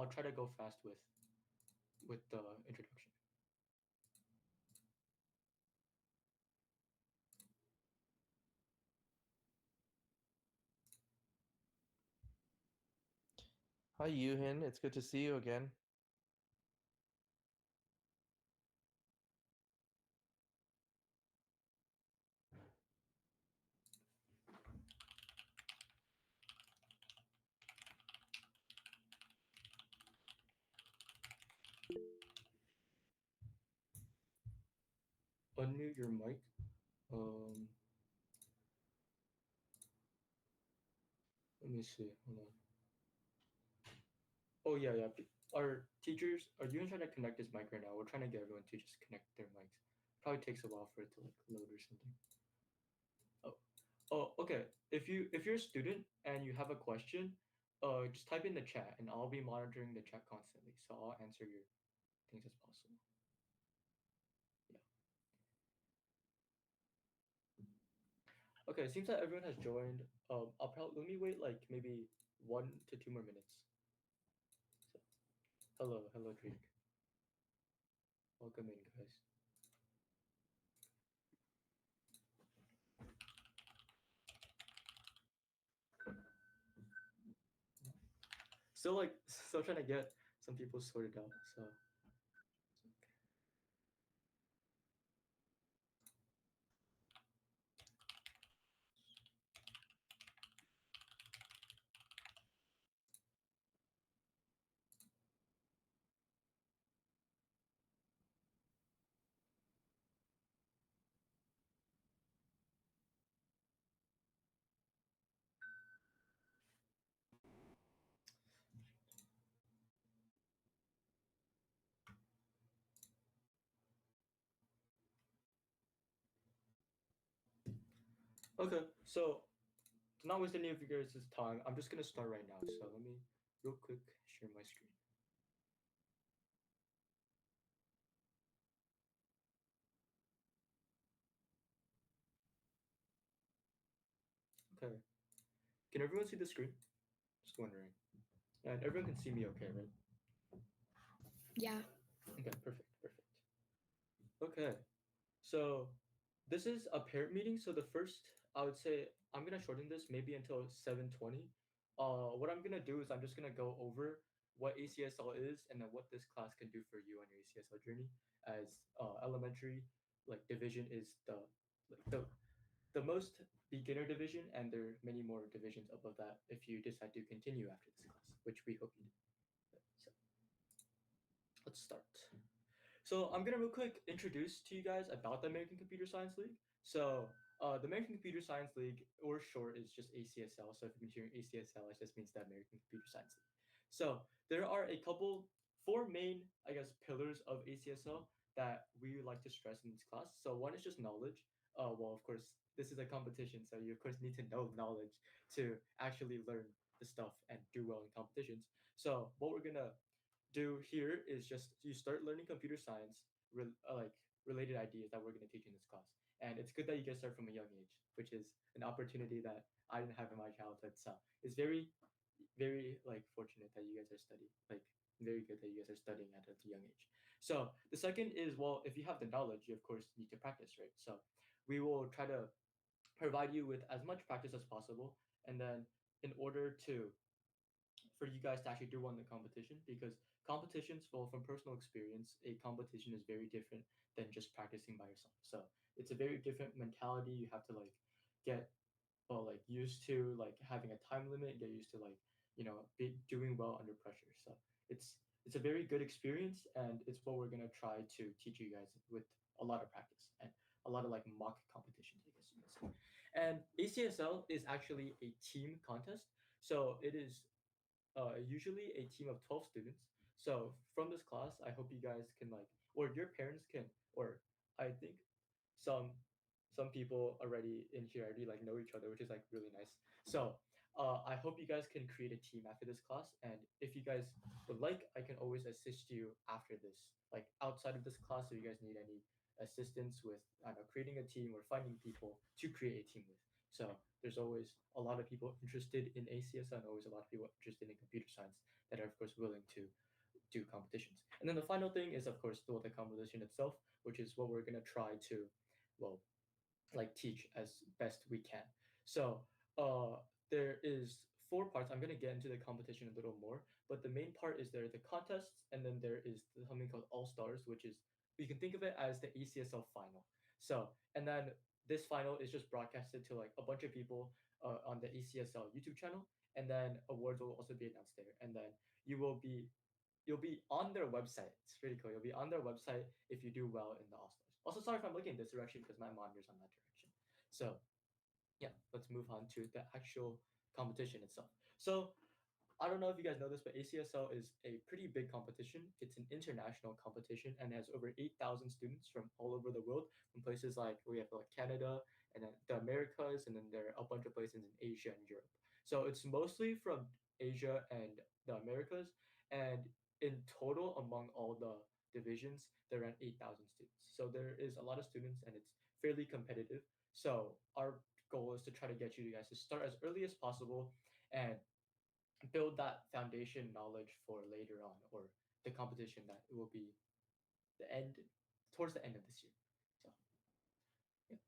I'll try to go fast with the introduction. Hi, Yuhin. It's good to see you again. Unmute your mic. Let me see. Hold on. Oh yeah. Our teachers, are you trying to connect this mic right now? We're trying to get everyone to just connect their mics. Probably takes a while for it to like load or something. Oh, okay. If you're a student and you have a question, just type in the chat and I'll be monitoring the chat constantly. So I'll answer your things as possible. Yeah. Okay, it seems like everyone has joined. Let me wait like maybe 1 to 2 more minutes. So, hello Drake. Welcome in, guys. Still trying to get some people sorted out. So. Okay, so to not waste any of you guys' time, I'm just gonna start right now. So let me real quick share my screen. Okay. Can everyone see the screen? Just wondering. And everyone can see me okay, right? Yeah. Okay, perfect. Okay. So this is a parent meeting. So the first, I would say, I'm gonna shorten this maybe until 7:20. What I'm gonna do is I'm just gonna go over what ACSL is and then what this class can do for you on your ACSL journey. As elementary, like division is the most beginner division, and there are many more divisions above that if you decide to continue after this class, which we hope you do. So let's start. So I'm gonna real quick introduce to you guys about the American Computer Science League. So the American Computer Science League, or short, is just ACSL. So if you've been hearing ACSL, it just means the American Computer Science League. So there are four main, I guess, pillars of ACSL that we like to stress in this class. So one is just knowledge. Well, of course, this is a competition, so you of course need to know knowledge to actually learn the stuff and do well in competitions. So what we're gonna do here is just you start learning computer science, related ideas that we're going to teach in this class. And it's good that you guys start from a young age, which is an opportunity that I didn't have in my childhood. So it's very, very like fortunate that you guys are studying, like very good that you guys are studying at a young age. So the second is, well, if you have the knowledge, you of course need to practice, right? So we will try to provide you with as much practice as possible. And then in order to for you guys to actually do well in the competition, because competitions, well, from personal experience, a competition is very different than just practicing by yourself. So it's a very different mentality. You have to like get used to like having a time limit, get used to like be doing well under pressure. So it's a very good experience, and it's what we're gonna try to teach you guys with a lot of practice and a lot of like mock competitions, I guess you can say. And ACSL is actually a team contest, so it is usually a team of 12 students. So from this class, I hope you guys can like, or your parents can, or I think some some people already in here already like know each other, which is like really nice. So I hope you guys can create a team after this class, and if you guys would like, I can always assist you after this, like outside of this class, if you guys need any assistance with creating a team or finding people to create a team with. So there's always a lot of people interested in ACS and always a lot of people interested in computer science that are of course willing to do competitions. And then the final thing is of course the competition itself, which is what we're gonna try to, well, like teach as best we can. So uh, there is four parts. I'm gonna get into the competition a little more, but the main part is there are the contests, and then there is something called All Stars, which is you can think of it as the ACSL final. So and then this final is just broadcasted to like a bunch of people on the ACSL YouTube channel, and then awards will also be announced there, and then you will be you'll be on their website. It's pretty cool. You'll be on their website if you do well in the All Stars. Also, sorry if I'm looking in this direction because my monitor's on that direction. So yeah, let's move on to the actual competition itself. So I don't know if you guys know this, but ACSL is a pretty big competition. It's an international competition and has over 8,000 students from all over the world, from places like we have like Canada and then the Americas, and then there are a bunch of places in Asia and Europe. So it's mostly from Asia and the Americas, and in total, among all the divisions, there are around 8,000 students. So there is a lot of students, and it's fairly competitive. So our goal is to try to get you guys to start as early as possible and build that foundation knowledge for later on, or the competition that will be the end towards the end of this year. So yeah.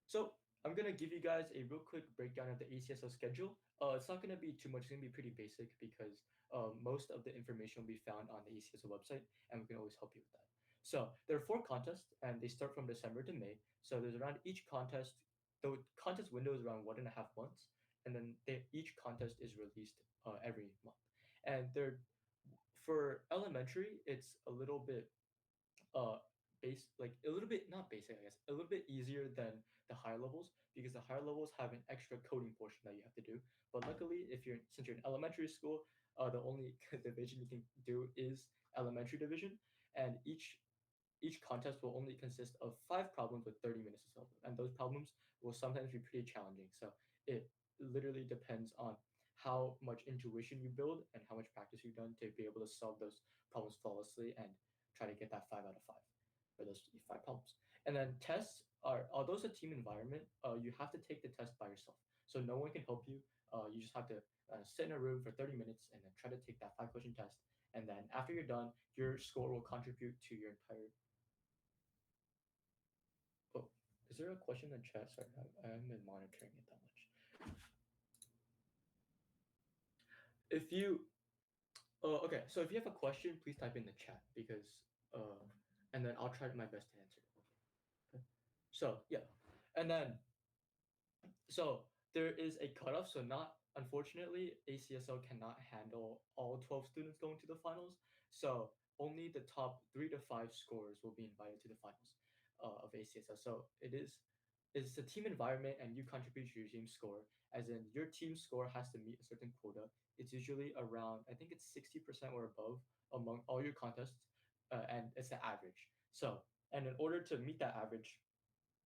So I'm gonna give you guys a real quick breakdown of the ACSO schedule. It's not gonna be too much. It's gonna be pretty basic because most of the information will be found on the ACSO website, and we can always help you with that. So there are four contests, and they start from December to May. So there's around each contest. The contest window is around 1.5 months, and then each contest is released every month. And they're for elementary, it's a little bit uh like a little bit not basic, I guess, a little bit easier than the higher levels because the higher levels have an extra coding portion that you have to do. But luckily, if you're since you're in elementary school, the only division you can do is elementary division, and each contest will only consist of 5 problems with 30 minutes to solve them, and those problems will sometimes be pretty challenging. So it literally depends on how much intuition you build and how much practice you've done to be able to solve those problems flawlessly and try to get that 5 out of 5 for those 5 problems. And then tests are, although it's a team environment, you have to take the test by yourself. So no one can help you. You just have to sit in a room for 30 minutes and then try to take that 5 question test. And then after you're done, your score will contribute to your entire. Oh, is there a question in the chat? Sorry, I haven't been monitoring it that much. If you, okay, so if you have a question, please type in the chat because, and then I'll try my best to answer it. Okay. So yeah, and then so there is a cutoff. So not unfortunately, ACSL cannot handle all 12 students going to the finals. So only the top 3 to 5 scorers will be invited to the finals of ACSL. So it's a team environment, and you contribute to your team score. As in, your team score has to meet a certain quota. It's usually around, I think it's 60% or above among all your contests, and it's the average. So, and in order to meet that average,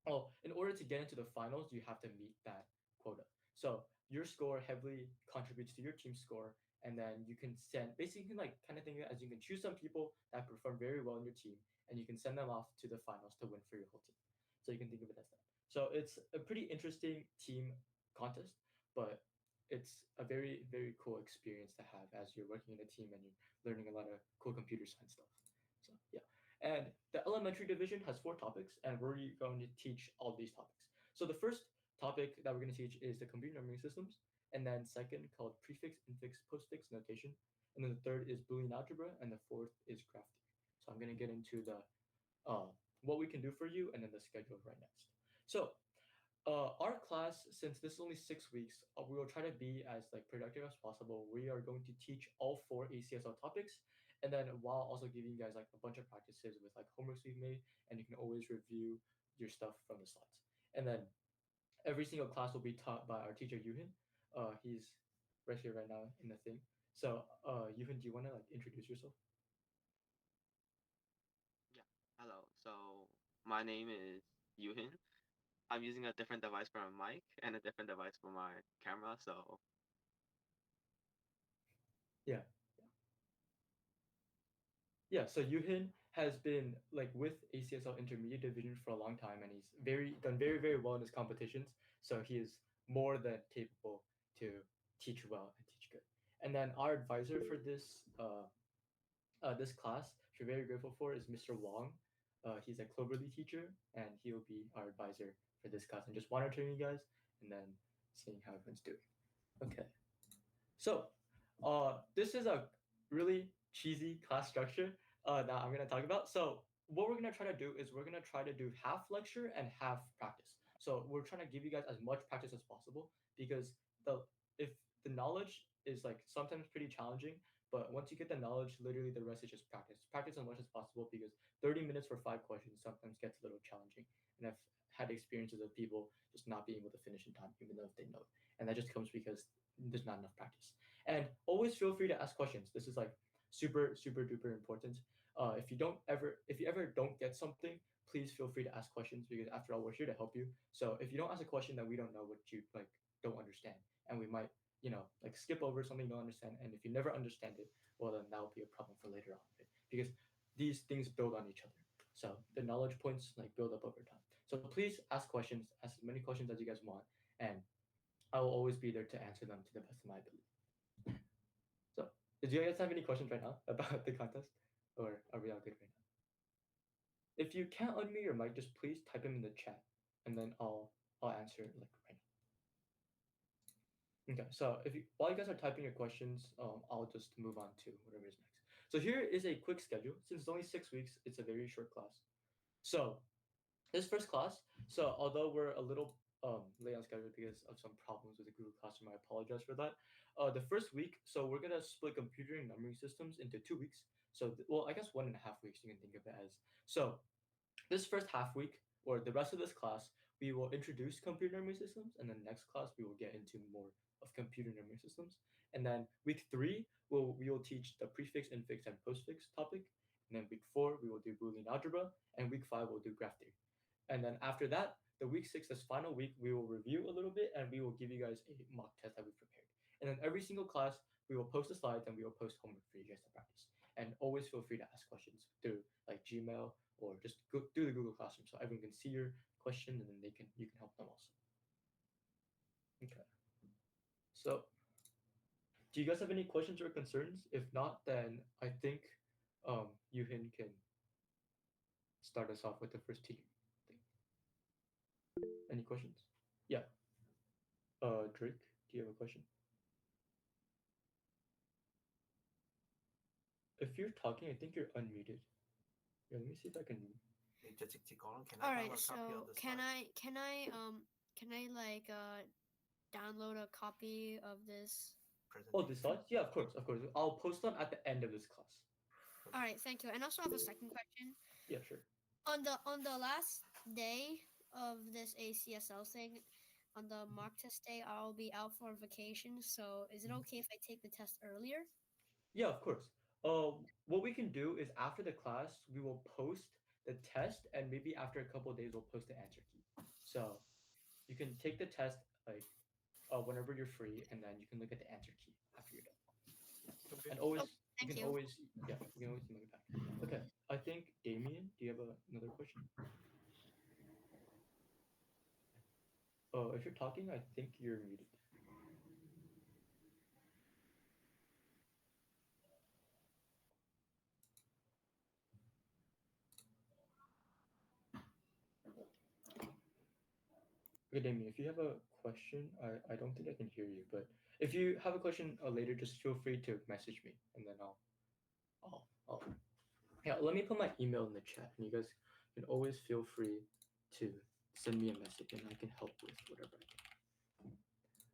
oh, in order to get into the finals, you have to meet that quota. So your score heavily contributes to your team score, and then you can send basically you can like kind of think of it as you can choose some people that perform very well in your team, and you can send them off to the finals to win for your whole team. So you can think of it as that. So it's a pretty interesting team contest, but it's a very very cool experience to have as you're working in a team and you're learning a lot of cool computer science stuff. So yeah. And the elementary division has 4 topics, and we're going to teach all these topics. So the first topic that we're going to teach is the computer numbering systems, and then second called prefix, infix, postfix notation, and then the third is Boolean algebra, and the fourth is graph theory. So I'm going to get into the what we can do for you, and then the schedule right next. So our class, since this is only 6 weeks, we will try to be as like productive as possible. We are going to teach all 4 ACSL topics, and then while also giving you guys like a bunch of practices with like homeworks we've made, and you can always review your stuff from the slides. And then every single class will be taught by our teacher Yuhin. He's right here right now in the thing. So Yuhin, do you want to like introduce yourself? Yeah. Hello. So my name is Yuhin. I'm using a different device for my mic and a different device for my camera. So Yeah. Yeah, so Yuhin has been like with ACSL Intermediate Division for a long time, and he's done very very well in his competitions. So he is more than capable to teach well and teach good. And then our advisor for this class, which we're very grateful for, is Mr. Wong. He's a Cloverly teacher, and he'll be our advisor for this class. And just monitoring you guys, and then seeing how everyone's doing. Okay. So, this is a really cheesy class structure that I'm gonna talk about. So, what we're gonna try to do is we're gonna try to do half lecture and half practice. So, we're trying to give you guys as much practice as possible because the if the knowledge is like sometimes pretty challenging, but once you get the knowledge, literally the rest is just practice. Practice as much as possible because 30 minutes for 5 questions sometimes gets a little challenging. And I've had experiences of people just not being able to finish in time, even though if they know it. And that just comes because there's not enough practice. And always feel free to ask questions. This is like super duper important. If you ever don't get something, please feel free to ask questions because after all, we're here to help you. So if you don't ask a question, then we don't know what you like don't understand, and we might like skip over something you don't understand. And if you never understand it, well then that will be a problem for later on, right? Because these things build on each other. So the knowledge points like build up over time. So please ask questions, ask as many questions as you guys want, and I will always be there to answer them to the best of my ability. So, do you guys have any questions right now about the contest, or are we all good right now? If you can't unmute your mic, just please type them in the chat, and then I'll answer it like right now. Okay. So while you guys are typing your questions, I'll just move on to whatever is next. So here is a quick schedule. Since it's only 6 weeks, it's a very short class. So this first class, so although we're a little late on schedule because of some problems with the Google Classroom, I apologize for that. The first week, so we're gonna split computer and numbering systems into 2 weeks. So well, I guess 1.5 weeks you can think of it as. So this first half week or the rest of this class, we will introduce computer memory systems, and then next class we will get into more of computer memory systems. And then week 3, we will teach the prefix, infix, and postfix topic. And then week 4, we will do Boolean algebra, and week 5 we'll do graph theory. And then after that, the week 6, this final week, we will review a little bit, and we will give you guys a mock test that we prepared. And then every single class, we will post the slides and we will post homework for you guys to practice. And always feel free to ask questions through like Gmail or just go through the Google Classroom so everyone can see your question, and then you can help them also. Okay. So, do you guys have any questions or concerns? If not, then I think Yuhin can start us off with the first team thing. Any questions? Yeah. Drake, do you have a question? If you're talking, I think you're unmuted. Yeah, let me see if I can. All right. So can I like download a copy of this? Oh, the slides? Yeah, of course, of course. I'll post them at the end of this class. All right. Thank you. And also I have a second question. Yeah, sure. On the last day of this ACSL thing, on the mock test day, I'll be out for vacation. So is it okay if I take the test earlier? Yeah, of course. What we can do is after the class, we will post the test, and maybe after a couple of days, we'll post the answer key. So you can take the test like whenever you're free, and then you can look at the answer key after you're done. And always, Thank you. always, yeah, you can always bring it back. Okay, I think Damien, do you have another question? Oh, if you're talking, I think you're muted. Okay, Damien, if you have a question, I don't think I can hear you, but if you have a question later, just feel free to message me, and then I'll yeah, let me put my email in the chat, and you guys can always feel free to send me a message, and I can help with whatever I can.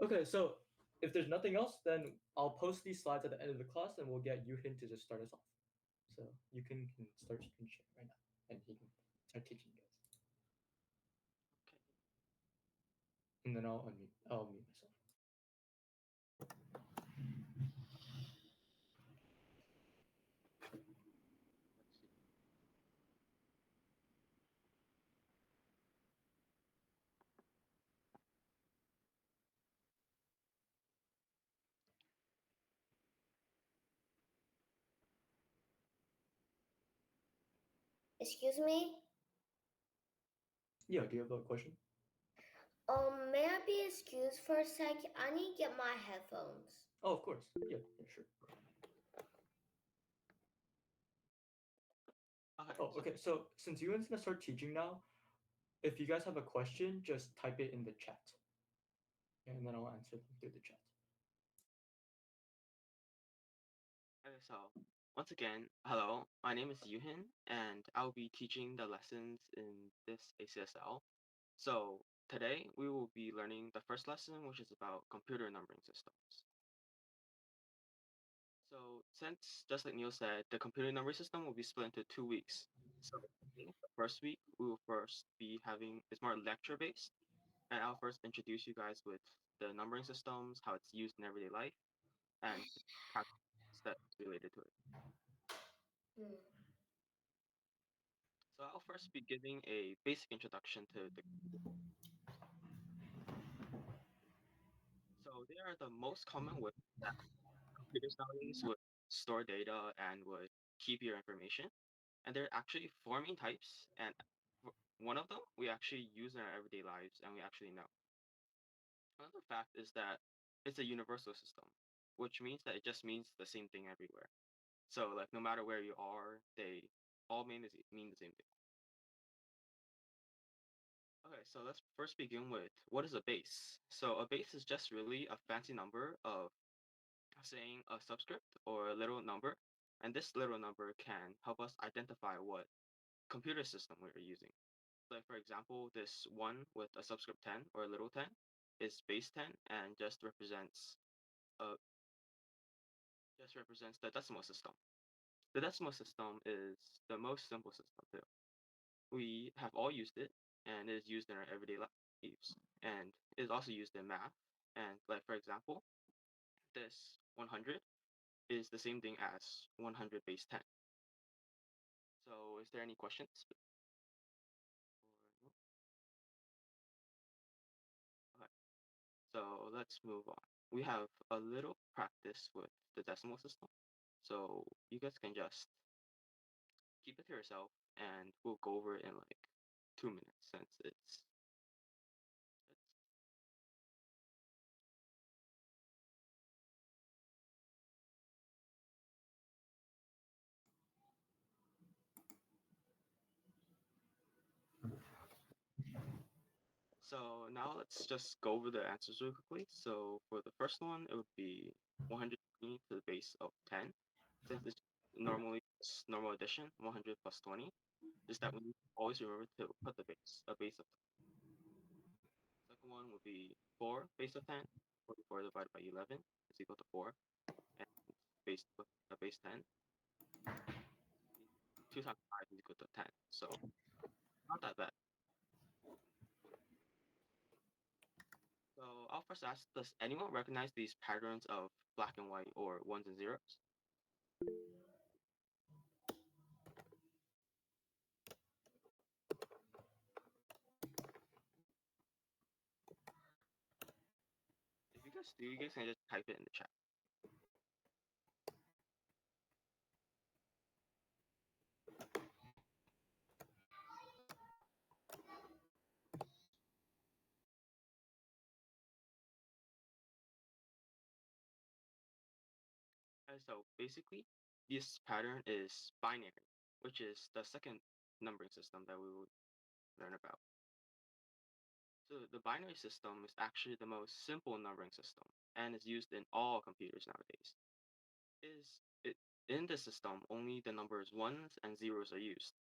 Okay, so if there's nothing else, then I'll post these slides at the end of the class, and we'll get Yuhin to just start us off. So you can start screen share right now, and he can start teaching you guys. Okay. And then I'll mute myself. Let's see. Excuse me? Yeah, do you have a question? May I be excused for a sec? I need to get my headphones. Oh, of course. Yeah, yeah, sure. Okay, Oh, so okay. So since Ewan's gonna start teaching now, if you guys have a question, just type it in the chat, and then I'll answer them through the chat. Okay, so once again, hello, my name is Yuhin, and I'll be teaching the lessons in this ACSL. So today we will be learning the first lesson, which is about computer numbering systems. So since, just like Neil said, the computer numbering system will be split into 2 weeks. So the first week, we will first be having, it's more lecture based, and I'll first introduce you guys with the numbering systems, how it's used in everyday life, and practice steps related to it. So I'll first be giving a basic introduction to the. So they are the most common way that computers nowadays would store data and would keep your information. And there are actually four main types, and one of them we actually use in our everyday lives and we actually know. Another fact is that it's a universal system, which means that it just means the same thing everywhere. So like no matter where you are, they all mean the same thing. Okay, so let's first begin with what is a base. So a base is just really a fancy number of saying a subscript or a little number, and this little number can help us identify what computer system we're using. So for example, this 1 with a subscript 10 or a little 10 is base 10 and uh just represents the decimal system. The decimal system is the most simple system too. We have all used it and it is used in our everyday lives and it is also used in math. And like for example, this 100 is the same thing as 100 base 10. So is there any questions? Or no? Okay. So let's move on. We have a little practice with the decimal system. So you guys can just keep it to yourself and we'll go over it in like 2 minutes since it's so now let's just go over the answers really quickly. So for the first one, it would be 120 to the base of 10. Since it's normally just normal addition, 100 plus 20, just that we need to always remember to put a base of 10. Second one would be 4 base of 10. 44 divided by 11 is equal to 4. And base 10. 2 times 5 is equal to 10. So not that bad. So I'll first ask, does anyone recognize these patterns of black and white or ones and zeros? If you guys do, you guys can just type it in the chat. So basically, this pattern is binary, which is the second numbering system that we will learn about. So the binary system is actually the most simple numbering system and is used in all computers nowadays. Is it in this system only the numbers ones and zeros are used.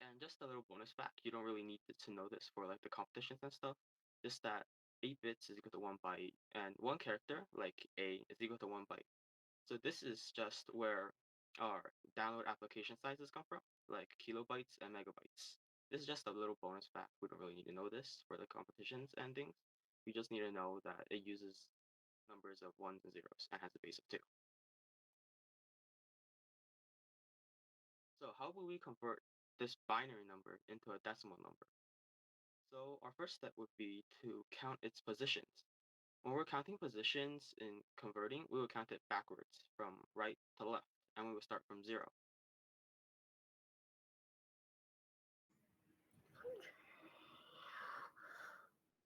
And just a little bonus fact, you don't really need to know this for like the competitions and stuff. Just that 8 bits is equal to 1 byte, and one character, like A, is equal to 1 byte. So this is just where our download application sizes come from, like kilobytes and megabytes. This is just a little bonus fact. We don't really need to know this for the competitions and things. We just need to know that it uses numbers of ones and zeros and has a base of 2. So how will we convert this binary number into a decimal number? So our first step would be to count its positions. When we're counting positions in converting, we will count it backwards from right to left, and we will start from 0.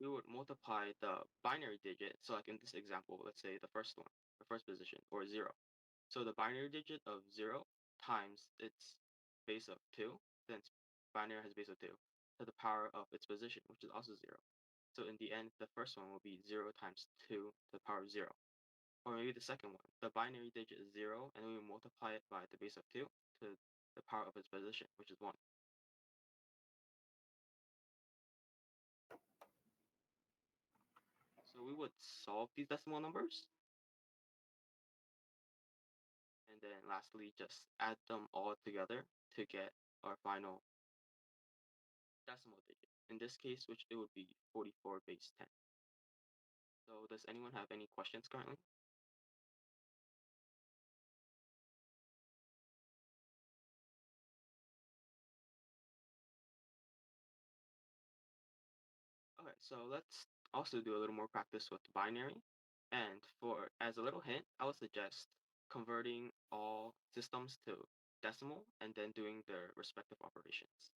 We would multiply the binary digit, so like in this example, let's say the first one, the first position, or 0. So the binary digit of 0 times its base of 2, then its binary has base of 2, to the power of its position, which is also 0. So in the end, the first one will be 0 times 2 to the power of 0. Or maybe the second one, the binary digit is 0, and we multiply it by the base of 2 to the power of its position, which is 1. So we would solve these decimal numbers, and then lastly just add them all together to get our final decimal digit. In this case, which it would be 44 base 10. So does anyone have any questions currently? Okay, so let's also do a little more practice with binary. And for as a little hint, I would suggest converting all systems to decimal and then doing their respective operations.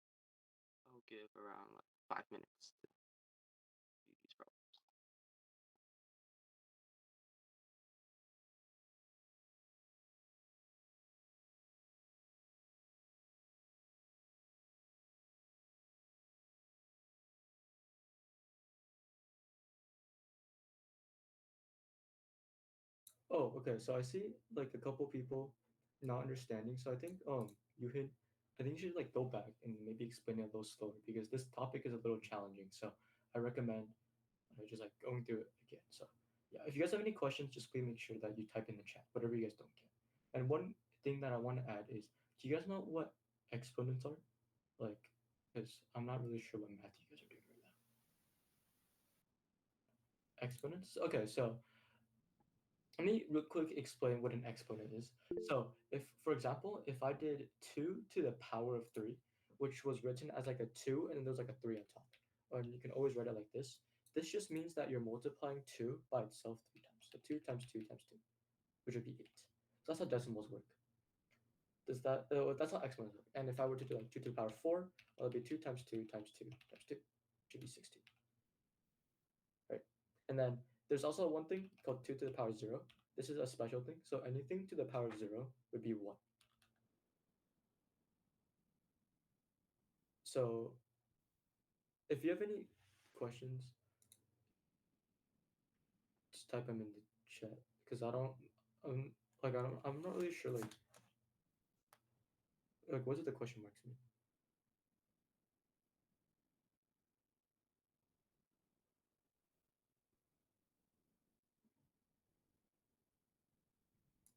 I'll give around like 5 minutes to do these problems. Oh, okay. So I see like a couple people not understanding. So I think Yuhin, I think you should like go back and maybe explain it a little slower because this topic is a little challenging. So I recommend just like going through it again. So yeah, if you guys have any questions, just please make sure that you type in the chat, whatever you guys don't get. And one thing that I want to add is, do you guys know what exponents are? Like, because I'm not really sure what math you guys are doing right now. Exponents? Okay, so let me real quick explain what an exponent is. So if, for example, if I did 2 to the power of 3, which was written as like a 2 and then there's like a 3 on top, and you can always write it like this just means that you're multiplying 2 by itself 3 times. So 2 times 2 times 2, which would be 8. So that's how decimals work. Does that, that's how exponents work. And if I were to do like 2 to the power 4, well, it'd be 2 times 2 times 2 times 2, which would be 16. Right? And then there's also one thing called 2 to the power 0. This is a special thing. So anything to the power of 0 would be 1. So if you have any questions, just type them in the chat because I don't, I'm not really sure like what does the question marks mean?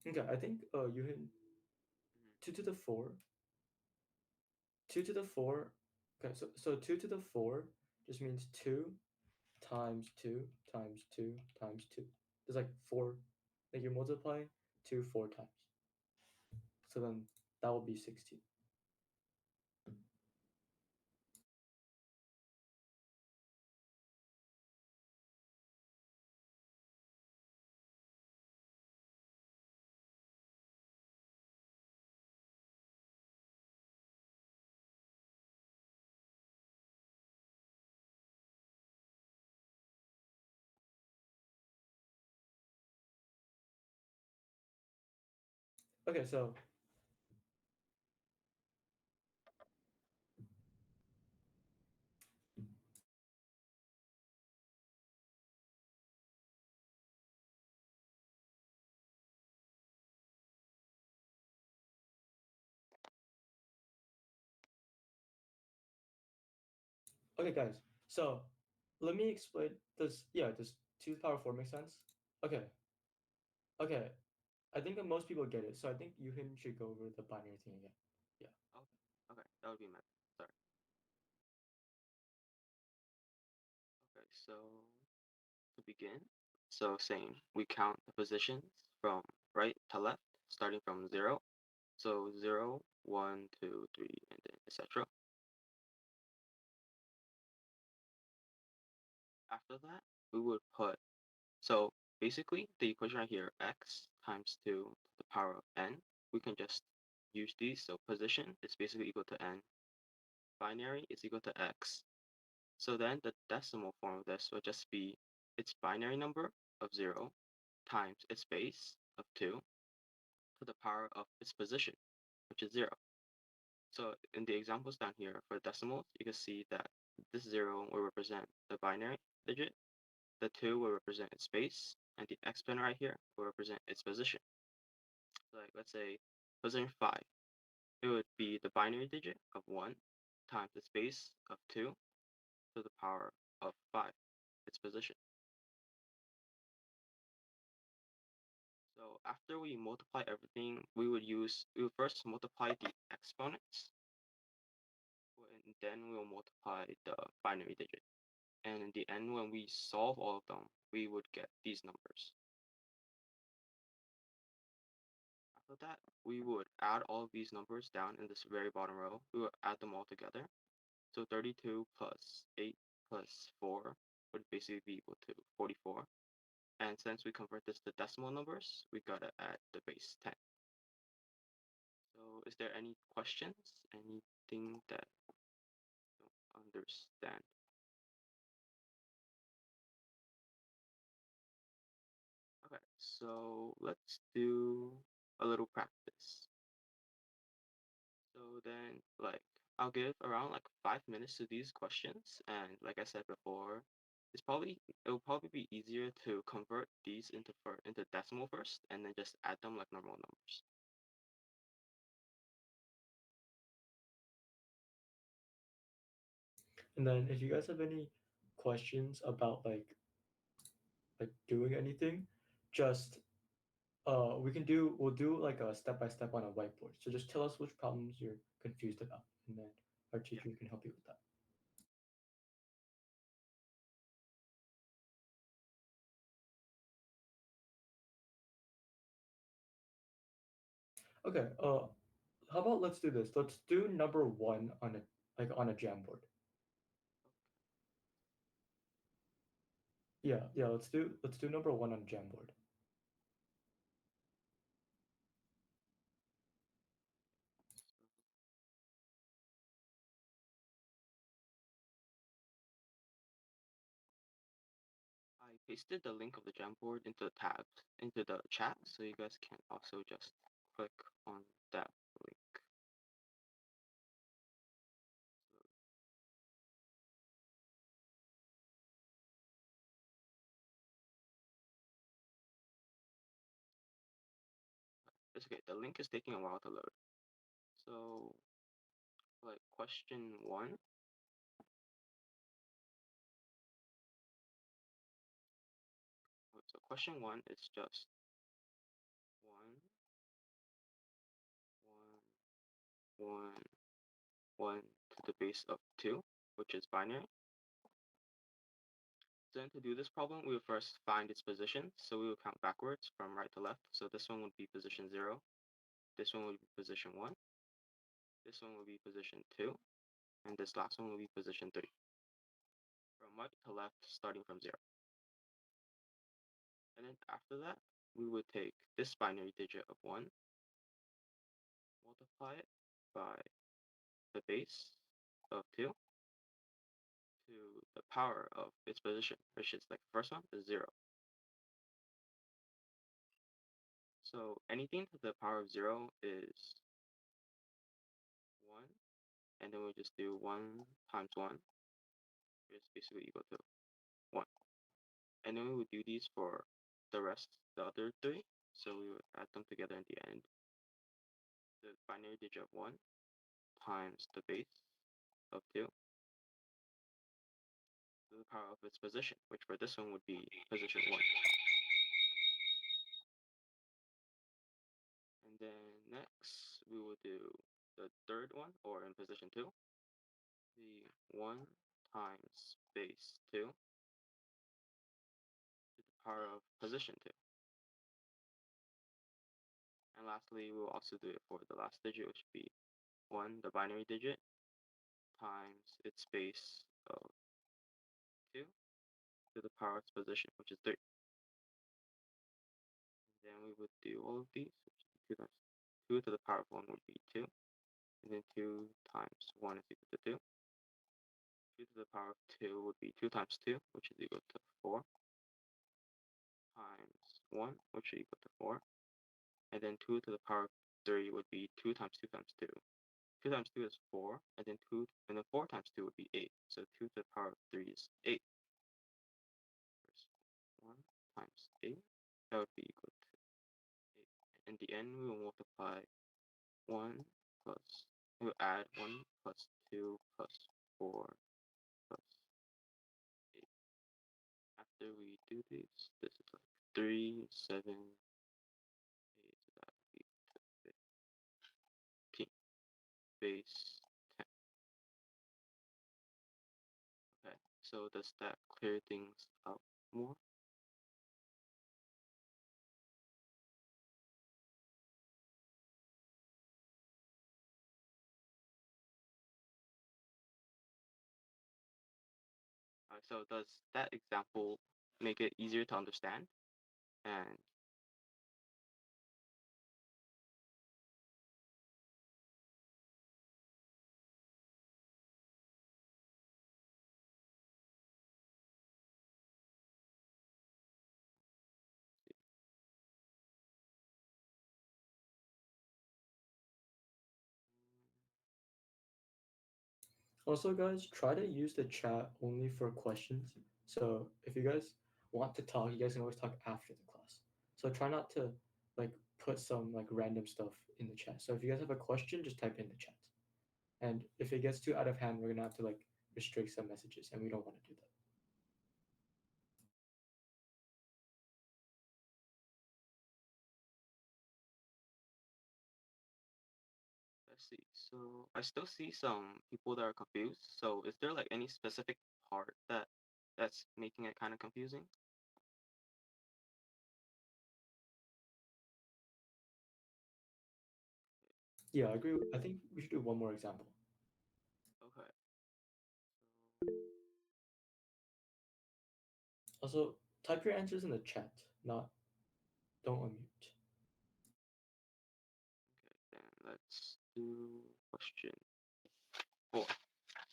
Okay, I think you hit Mhm. 2 to the 4. 2 to the 4. Okay, so 2 to the 4 just means 2 times 2 times 2 times 2. There's like 4, like you're multiplying 2 4 times. So then that will be 16. Okay, so okay guys, so let me explain. Does 2 to the power 4 make sense? Okay, okay. I think that most people get it. So I think you should go over the binary thing again. Yeah. Okay, that would be my sorry. Okay, so to begin, so same, we count the positions from right to left, starting from 0. So 0, 1, 2, 3, and then etc. After that, we would put, so basically the equation right here, x times 2 to the power of n, we can just use these. So position is basically equal to n, binary is equal to x. So then the decimal form of this would just be its binary number of 0 times its base of 2 to the power of its position, which is 0. So in the examples down here for decimals, you can see that this 0 will represent the binary digit, the 2 will represent its base, and the exponent right here will represent its position. So like, let's say position 5, it would be the binary digit of 1 times its base of 2 to the power of 5, its position. So after we multiply everything, we would first multiply the exponents, and then we'll multiply the binary digit. And in the end, when we solve all of them, we would get these numbers. After that, we would add all of these numbers down in this very bottom row. We would add them all together. So 32 plus 8 plus 4 would basically be equal to 44. And since we convert this to decimal numbers, we gotta add the base 10. So is there any questions? Anything that you don't understand? Okay, so let's do a little practice. So then, like, I'll give around like 5 minutes to these questions, and like I said before, it will probably be easier to convert these into decimal first, and then just add them like normal numbers. And then if you guys have any questions about like doing anything, just we'll do like a step by step on a whiteboard. So just tell us which problems you're confused about, and then our teacher can help you with that. Okay, how about let's do this. Let's do number one on a Jamboard. Yeah, let's do number one on Jamboard. I pasted the link of the Jamboard into the chat, so you guys can also just click on that link. It's okay, the link is taking a while to load. So, like question 1. So question 1 is just 1, 1, 1, 1 to the base of 2, which is binary. Then to do this problem, we will first find its position. So we will count backwards from right to left. So this one would be position 0. This one would be position 1. This one will be position 2. And this last one will be position 3. From right to left, starting from 0. And then after that, we would take this binary digit of 1, multiply it by the base of 2 to the power of its position, which is like the first one is 0. So anything to the power of 0 is 1, and then we'll just do 1 times 1, which is basically equal to 1. And then we would do these for the other 3, so we would add them together in the end. The binary digit of 1 times the base of 2 to the power of its position, which for this one would be position 1. And then next, we will do the third one, or in position 2, the 1 times base 2 to the power of position 2. And lastly, we will also do it for the last digit, which would be 1, the binary digit, times its base of 2 to the power of its position, which is 3. And then we would do all of these, which is 2 times 2 to the power of 1 would be 2. And then 2 times 1 is equal to 2. 2 to the power of 2 would be 2 times 2, which is equal to 4, times 1, which would equal to 4. And then 2 to the power of 3 would be 2 times 2 times 2. 2 times 2 is 4, and then 4 times 2 would be 8. So 2 to the power of 3 is 8. 1 times 8, that would be equal to 8. In the end, we will multiply 1 plus, we will add 1 plus 2 plus 4 plus 8. After we do this is like 3, 7, 8, so that would be 15 base 10. Okay, so does that clear things up more? So does that example make it easier to understand? And Also, guys, try to use the chat only for questions. So if you guys want to talk, you guys can always talk after the class. So try not to like put some like random stuff in the chat. So if you guys have a question, just type in the chat. And if it gets too out of hand, we're gonna have to like restrict some messages, and we don't want to do that. let's see. So I still see some people that are confused. So is there like any specific part that's making it kind of confusing? Yeah, I agree. I think we should do one more example. Okay. Also, type your answers in the chat. Don't unmute. Okay, then let's do question 4.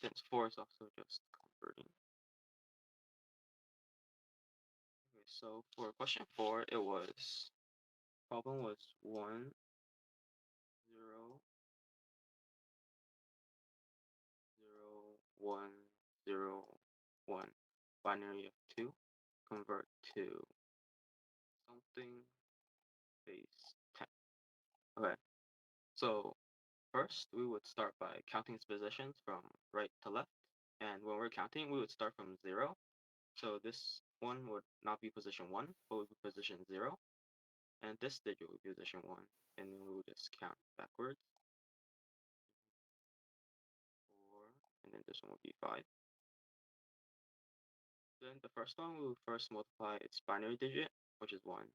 Since 4 is also just converting. Okay, so for question 4, problem was 1, 0, 0, 1, 0, 1. Binary of 2. Convert to something base 10. Okay, so first we would start by counting its positions from right to left. And when we're counting, we would start from 0. So this one would not be position 1, but would be position 0. And this digit would be position 1. And then we would just count backwards. 4, and then this one would be 5. Then the first one, we would first multiply its binary digit, which is 1,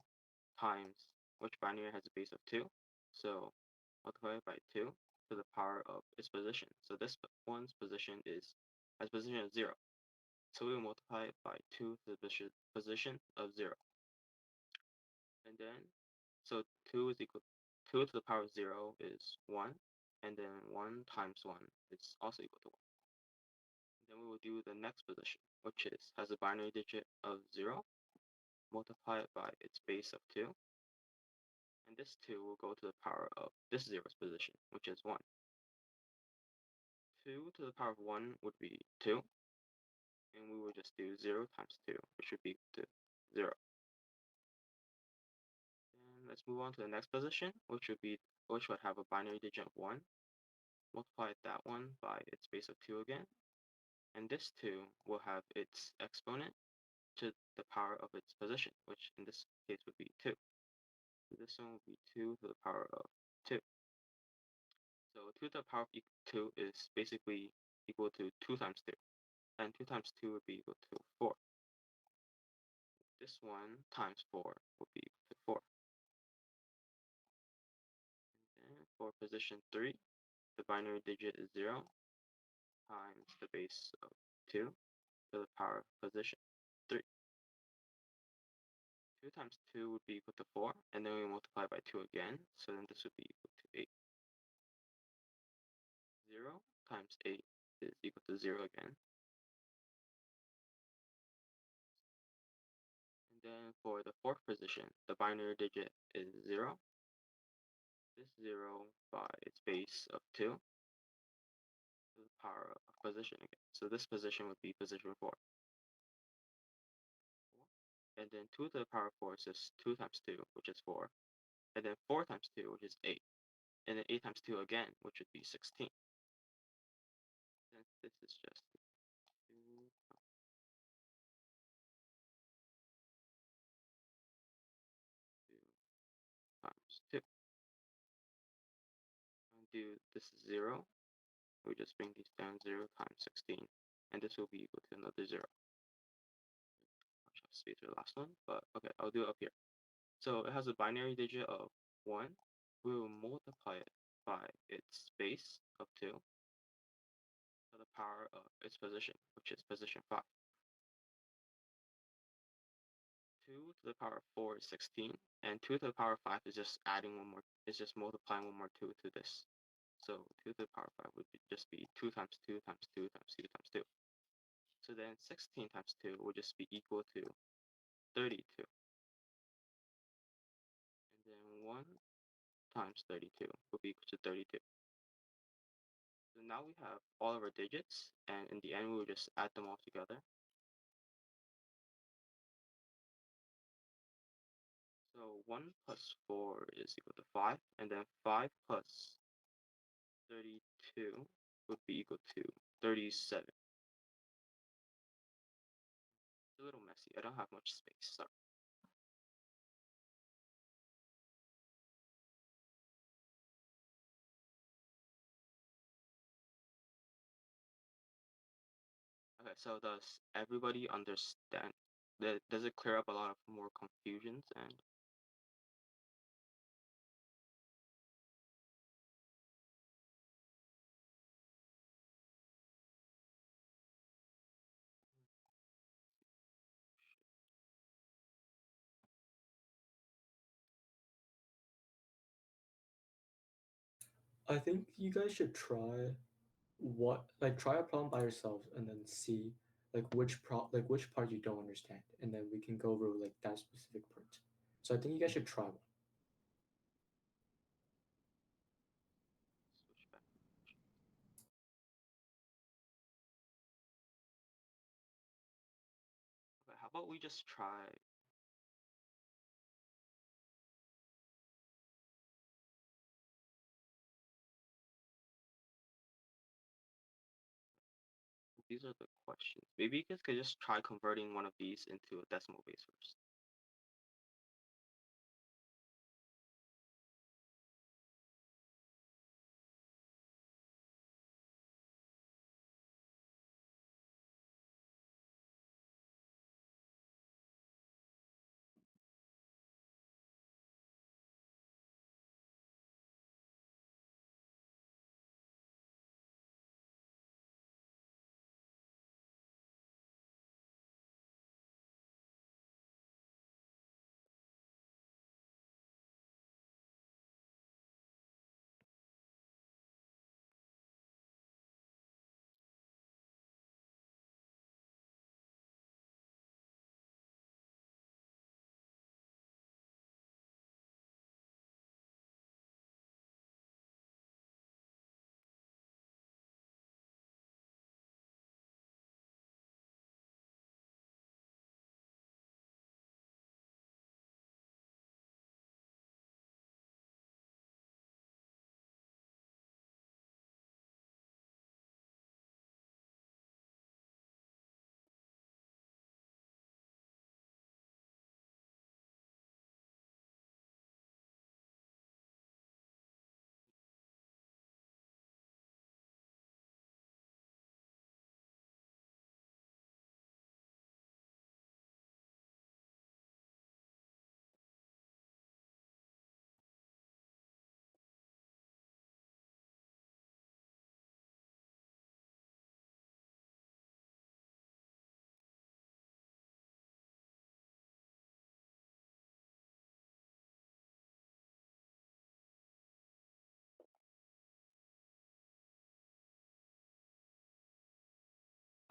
times which binary has a base of 2. So multiply it by 2 to the power of its position. So this one's position has position of 0. So we will multiply it by 2 to the position of 0. And then, so 2 is equal 2 to the power of 0 is 1. And then 1 times 1 is also equal to 1. Then we will do the next position, which has a binary digit of 0. Multiply it by its base of 2. And this 2 will go to the power of this 0's position, which is 1. 2 to the power of 1 would be 2. And we will just do 0 times 2, which would be equal to 0. And let's move on to the next position, which would have a binary digit of 1. Multiply that one by its base of 2 again. And this 2 will have its exponent to the power of its position, which in this case would be 2. So this one will be 2 to the power of 2. So 2 to the power of 2 is basically equal to 2 times 2. And 2 times 2 would be equal to 4. This one times 4 would be equal to 4. And for position 3, the binary digit is 0 times the base of 2 to the power of position 3. 2 times 2 would be equal to 4, and then we multiply by 2 again, so then this would be equal to 8. 0 times 8 is equal to 0 again. And Then for the fourth position, the binary digit is 0. This 0 by its base of 2 to the power of position again. So this position would be position 4. And then 2 to the power of 4 is just 2 times 2, which is 4. And then 4 times 2, which is 8. And then 8 times 2 again, which would be 16. Then this is just 2 times 2. And do this is 0. We just bring these down 0 times 16. And this will be equal to another 0. I should have space for the last one, but okay, I'll do it up here. So it has a binary digit of 1. We will multiply it by its base of 2 to the power of its position, which is position 5. 2 to the power of 4 is 16, and 2 to the power of 5 is just adding one more, it's just multiplying one more 2 to this. So 2 to the power of 5 would just be 2 times 2 times 2 times 2 times 2. So then 16 times 2 would just be equal to 32. And then 1 times 32 would be equal to 32. So now we have all of our digits, and in the end we will just add them all together. So 1 plus 4 is equal to 5, and then 5 plus 32 would be equal to 37. It's a little messy. I don't have much space. Sorry. Okay, so does everybody understand? Does it clear up a lot of more confusions? And I think you guys should try try a problem by yourselves and then see which part you don't understand, and then we can go over like that specific part. So I think you guys should try one. switch back. Okay, how about we just try? These are the questions. Maybe you guys could just try converting one of these into a decimal base first.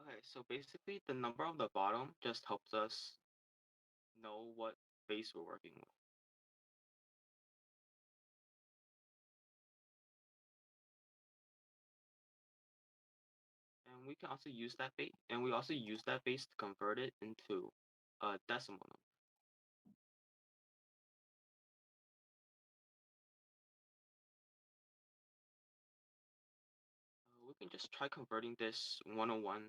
Okay, so basically the number on the bottom just helps us know what base we're working with. And we can also use that base, and we also use that base to convert it into a decimal number. We can just try converting this 101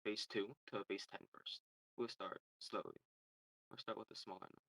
base 2 to a base 10 first. We'll start slowly. We'll start with a smaller number.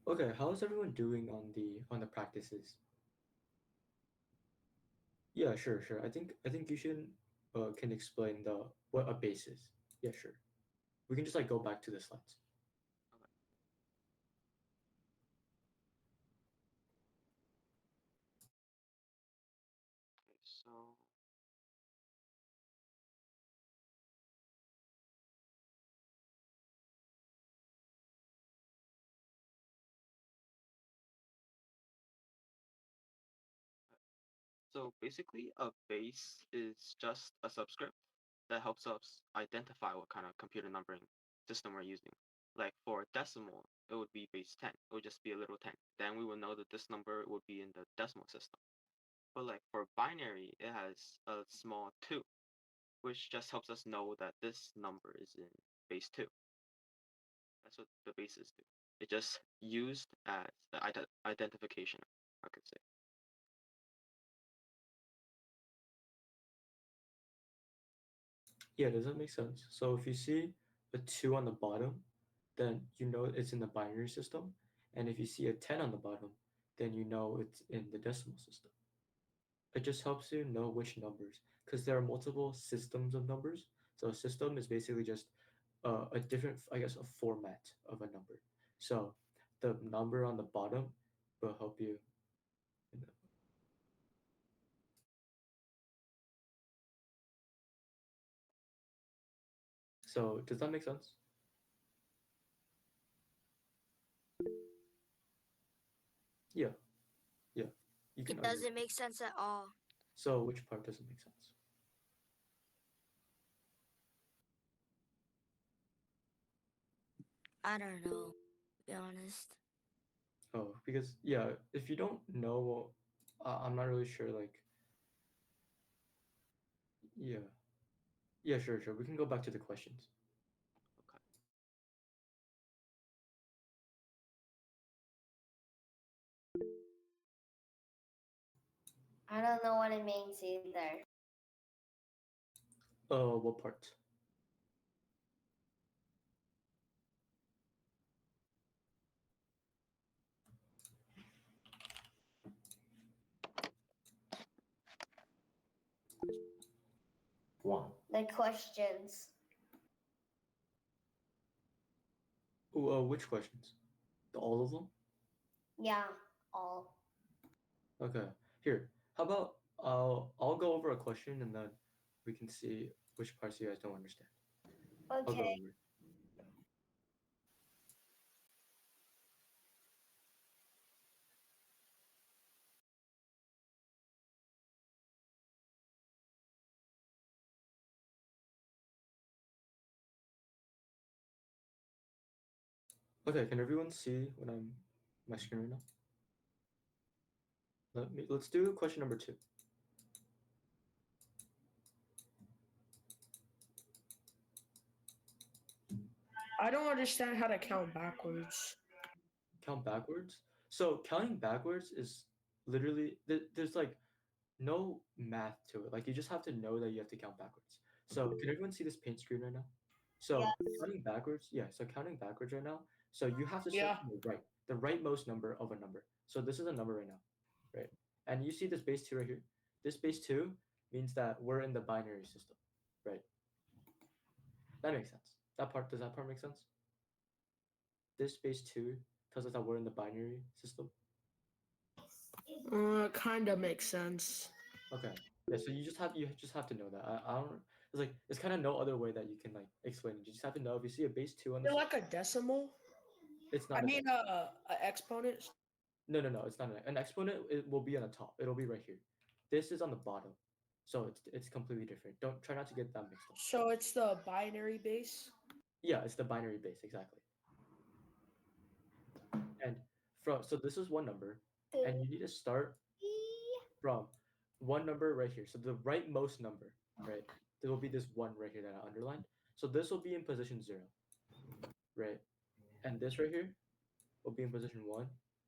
Okay, how's everyone doing on the practices? Yeah, sure, sure. I think you should can explain the what a base is. Yeah, sure. We can just like go back to the slides. Okay, so So basically, a base is just a subscript that helps us identify what kind of computer numbering system we're using. Like for decimal, it would be base 10. It would just be a little 10. Then we would know that this number would be in the decimal system. But like for binary, it has a small 2, which just helps us know that this number is in base 2. That's what the bases do. It just used as the identification, I could say. Yeah, does that make sense? So if you see a 2 on the bottom, then you know it's in the binary system. And if you see a 10 on the bottom, then you know it's in the decimal system. It just helps you know which numbers, because there are multiple systems of numbers. So a system is basically just a different, I guess, a format of a number. So the number on the bottom will help you. You know. So does that make sense? Yeah, yeah. You can It argue. doesn't make sense at all. So which part doesn't make sense? I don't know, to be honest. Oh, because yeah, if you don't know, I'm not really sure. Like, yeah, yeah, sure, sure. We can go back to the questions. Okay. I don't know what it means either. What part? One. The questions. Which questions? All of them? Yeah, all. Okay. Here. How about I'll go over a question and then we can see which parts you guys don't understand. I'll go Okay. over it. Okay, can everyone see when I'm my screen right now? Let's do question number 2. I don't understand how to count backwards. Count backwards. So counting backwards is literally there's like no math to it. Like you just have to know that you have to count backwards. So can everyone see this paint screen right now? So counting backwards, yeah. So counting backwards right now. So you have to start Yeah. from the rightmost number of a number. So this is a number right now, right? And you see this base 2 right here. This base 2 means that we're in the binary system, right? That makes sense. Does that part make sense? This base 2 tells us that we're in the binary system. Kind of makes sense. Okay. Yeah, so you just have to know that. I don't it's like it's kind of no other way that you can like explain it. You just have to know if you see a base 2 on the They're like a decimal. it's I not a mean, decimal. a exponent. No, it's not an exponent. It will be on the top. It'll be right here. This is on the bottom. So it's completely different. Don't try not to get that mixed up. So it's the binary base. Yeah, it's the binary base exactly. And from so this is one number and you need to start from one number right here. So the rightmost number, right? There will be this one right here that I underlined. So this will be in position 0, right? And this right here will be in position 1.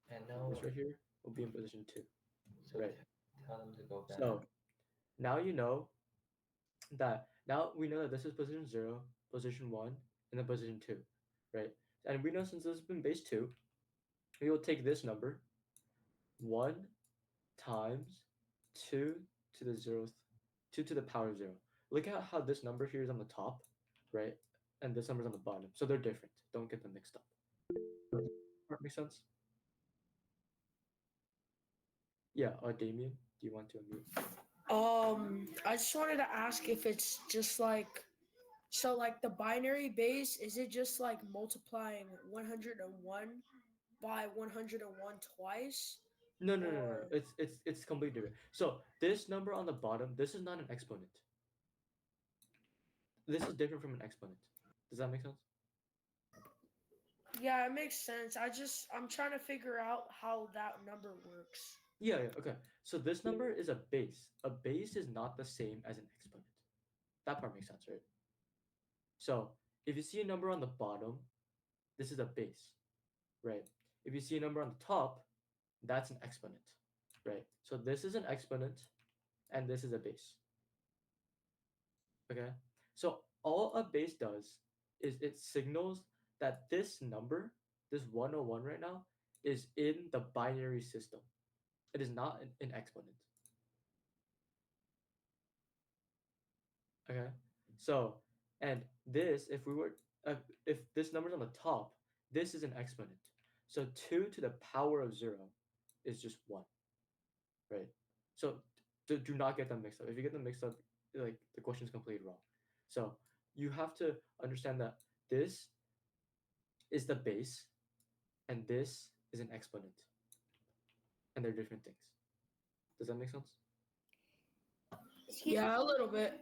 And now, This right here will be in position 2, so right? tell them to go back. So now you know that now we know that this is position 0, position 1, and then position 2, right? And we know since this has been base 2, we will take this number 1 times 2 to the 0th, 2 to the power 0. Look at how this number here is on the top, right? And this number is on the bottom. So they're different. Don't get them mixed up. Does that make sense? Yeah, Damien, do you want to unmute? I just wanted to ask if it's just like, so like the binary base, is it just like multiplying 101 by 101 twice? No, no, no, no, no. Or It's completely different. So this number on the bottom, this is not an exponent. This is different from an exponent. Does that make sense? yeah, it makes sense. I'm trying to figure out how that number works. Yeah, yeah, okay. So this number is a base. A base is not the same as an exponent. That part makes sense, right? So if you see a number on the bottom, this is a base, right? If you see a number on the top, that's an exponent, right? So this is an exponent and this is a base, okay? So all a base does is it signals that this number, this 101 right now, is in the binary system. It is not an exponent. Okay. So, and this, if this number's on the top, this is an exponent. So 2 to the power of 0 is just 1, right? So do not get them mixed up. If you get them mixed up, like the question is completely wrong. So you have to understand that this is the base and this is an exponent. And they're different things. Does that make sense? Excuse Yeah, a little bit.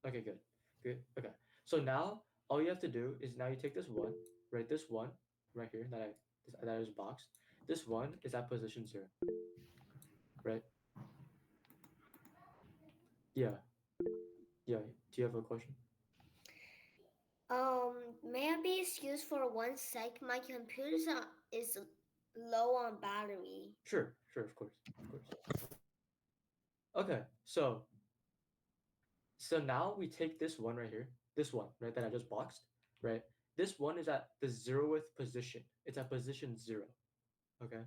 Okay, good. Good. Okay. So now all you have to do is now you take this one, right? This one right here that is boxed. This one is at position 0, right? Yeah. Yeah. Do you have a question? May I be excused for 1 sec? My computer is low on battery. Sure. Sure. Of course. Of course. Okay. So now we take this one right here, this one right that I just boxed, right? This one is at the 0th position. It's at position 0. Okay.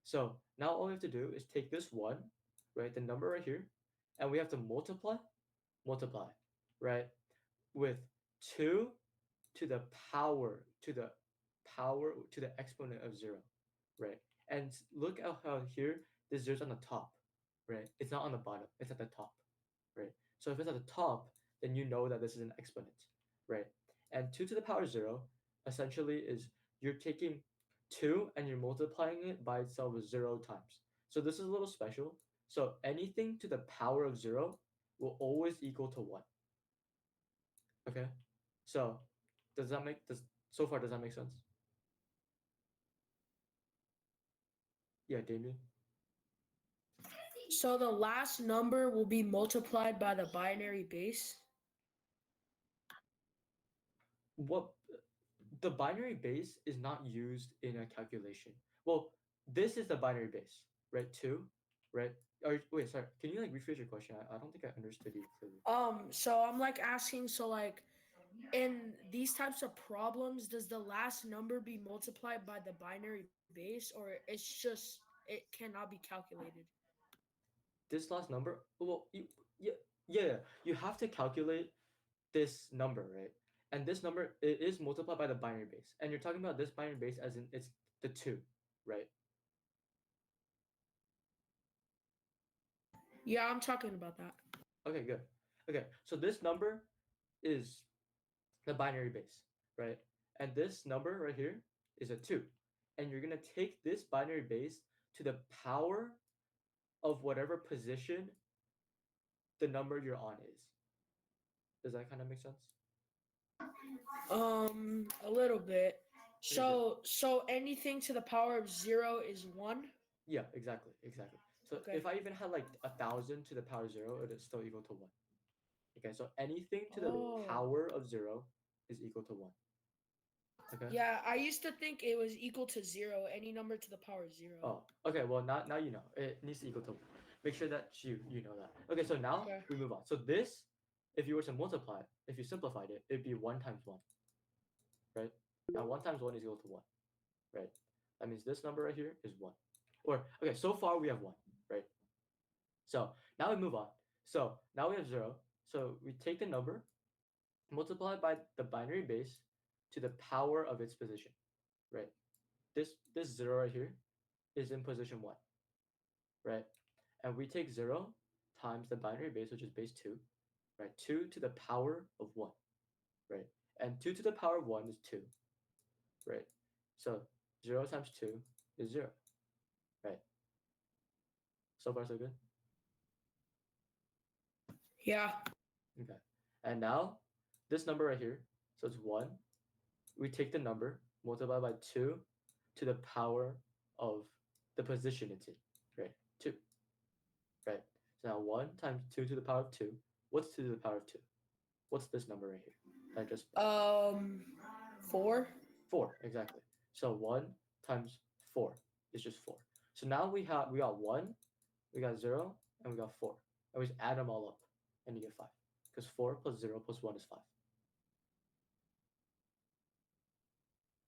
So now all we have to do is take this one, right, the number right here, and we have to multiply, right, with 2 to the power, to the exponent of 0, right? And look at how here this zero's on the top, right? It's not on the bottom, it's at the top, right? So if it's at the top, then you know that this is an exponent, right? And 2 to the power 0 essentially is you're taking 2 and you're multiplying it by itself 0 times. So this is a little special. So anything to the power of 0 will always equal to 1. Okay? So does that make sense? Yeah, Damien. So the last number will be multiplied by the binary base. What the binary base is not used in a calculation. Well, this is the binary base, right? 2, right? Or wait, sorry. Can you like rephrase your question? I don't think I understood you clearly. So I'm like asking, so like in these types of problems, does the last number be multiplied by the binary base, or it's just it cannot be calculated? This last number, well, yeah, yeah, yeah. You have to calculate this number, right? And this number it is multiplied by the binary base. And you're talking about this binary base as in it's the 2, right? Yeah, I'm talking about that. Okay, good. Okay, so this number is the binary base, right? And this number right here is a 2. And you're going to take this binary base to the power of whatever position the number you're on is. Does that kind of make sense? A little bit. Okay, good. So anything to the power of 0 is 1. Yeah, exactly, exactly. So Okay. if I even had like 1,000 to the power 0, it is still equal to 1. Okay, so anything to the Oh. power of 0 is equal to 1. Okay. Yeah, I used to think it was equal to 0, any number to the power of 0. Oh, okay. Well, now you know. It needs to equal to 1. Make sure that you know that. Okay, so now Okay. we move on. So this, if you were to multiply, if you simplified it, it'd be 1 times 1, right? Now 1 times 1 is equal to 1, right? That means this number right here is 1. Or, okay, so far we have 1, right? So now we move on. So now we have 0. So we take the number, multiply by the binary base to the power of its position, right? This 0 right here is in position 1, right? And we take 0 times the binary base, which is base 2, right? 2 to the power of 1, right? And 2 to the power of 1 is 2, right? So 0 times 2 is 0, right? So far, so good? Yeah. Okay. And now, this number right here, so it's 1. We take the number, multiply by 2 to the power of the position it's in, right? 2, right? So now 1 times 2 to the power of 2. What's 2 to the power of 2? What's this number right here? I just 4. 4, exactly. So 1 times 4 is just 4. So now we got 1, we got 0, and we got 4. And we just add them all up, and you get 5. Because 4 plus 0 plus 1 is 5.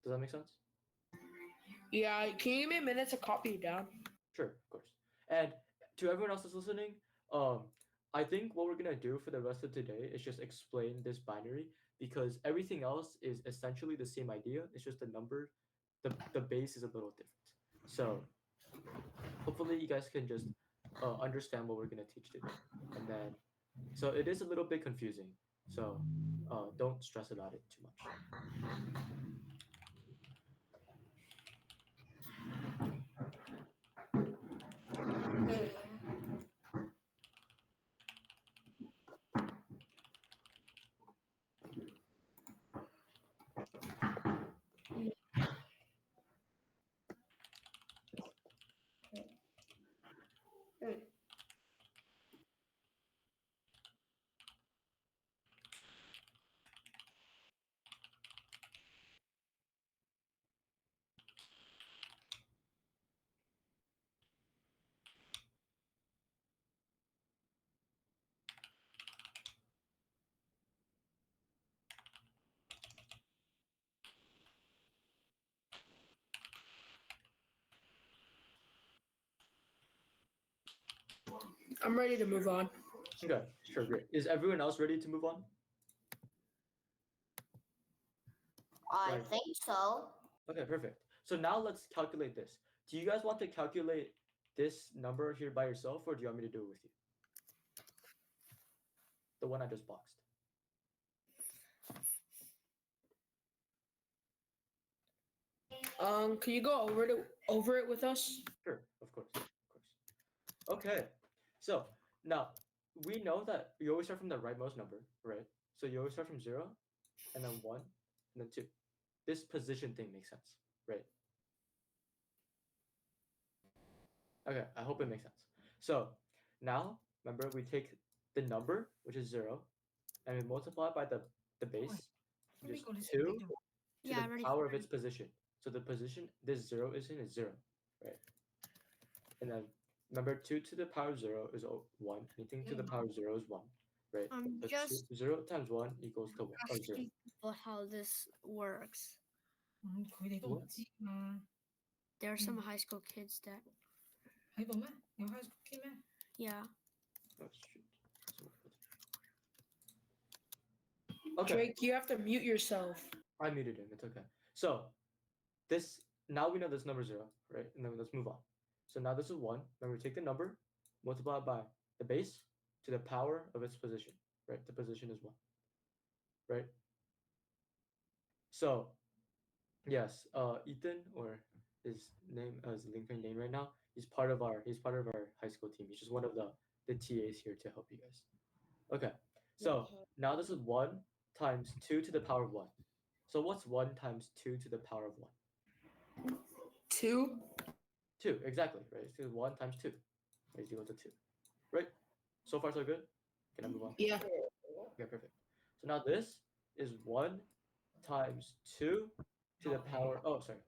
Does that make sense? Yeah. Can you give me a minute to copy it down? Sure, of course. And to everyone else that's listening, I think what we're gonna do for the rest of today is just explain this binary because everything else is essentially the same idea. It's just the number, the base is a little different. So hopefully you guys can just understand what we're gonna teach today. And then, so it is a little bit confusing. So don't stress about it too much. I'm ready to move on. Okay, sure, great. Is everyone else ready to move on? I Right. think so. Okay, perfect. So now let's calculate this. Do you guys want to calculate this number here by yourself, or do you want me to do it with you? The one I just boxed. Can you go over it with us? Sure, of course, of course. Okay, so now we know that you always start from the rightmost number, right? So you always start from 0, and then 1, and then 2. This position thing makes sense, right? Okay, I hope it makes sense. So now, remember, we take the number, which is 0, and we multiply by the base, which is 2 to Yeah, I the already power of its position. So the position this 0 is in is 0, right? And then remember, 2 to the power of 0 is 1. Anything to the power of 0 is 1, right? I'm So just 0 times 1 equals to 1, or 0. asking people how this works. What? There are some high school kids that, yeah. Oh, shoot. Okay, Drake, you have to mute yourself. I muted him. It's okay. So this, now we know this number 0, right? And then let's move on. So now this is 1. Remember, take the number, multiply it by the base to the power of its position, right? The position is 1, right? So yes, Ethan, or his name, his LinkedIn name right now, he's part of our high school team. He's just one of the TAs here to help you guys. Okay, so now this is 1 times 2 to the power of 1. So what's 1 times 2 to the power of 1? 2. 2, exactly, right? So 1 times 2 is equal to 2, right? So far, so good? Can I move on? Yeah. Okay, perfect. So now this is 1 times 2 to the power, oh, sorry,